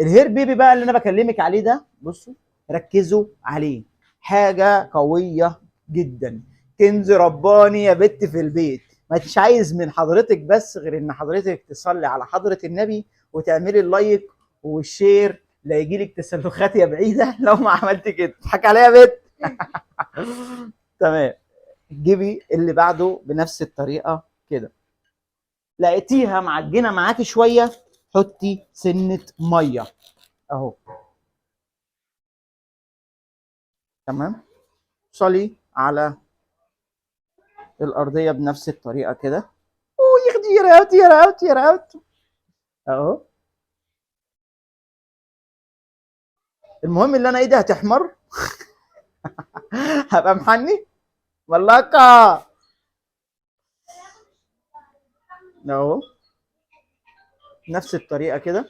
الهير بيبي بقى اللي انا بكلمك عليه ده، بصوا ركزوا عليه، حاجه قويه جدا، كنز رباني يا بت في البيت. مش عايز من حضرتك بس غير ان حضرتك تصلي على حضره النبي وتعملي اللايك والشير، لا يجيلك تسلخات يا بعيده لو ما عملت كده. تضحك عليا يا بت. تمام. جيبي اللي بعده بنفس الطريقه كده. لقيتيها معجنه معاكي شويه، حطي سنه ميه اهو. تمام. صلي على الارضيه بنفس الطريقه كده. اوه ياخدي يا رقبتي يا رقبتي يا رقبتي اهو. المهم اللي انا ايدي هتحمر. هبقى محني ملاكه اهو. نفس الطريقه كده.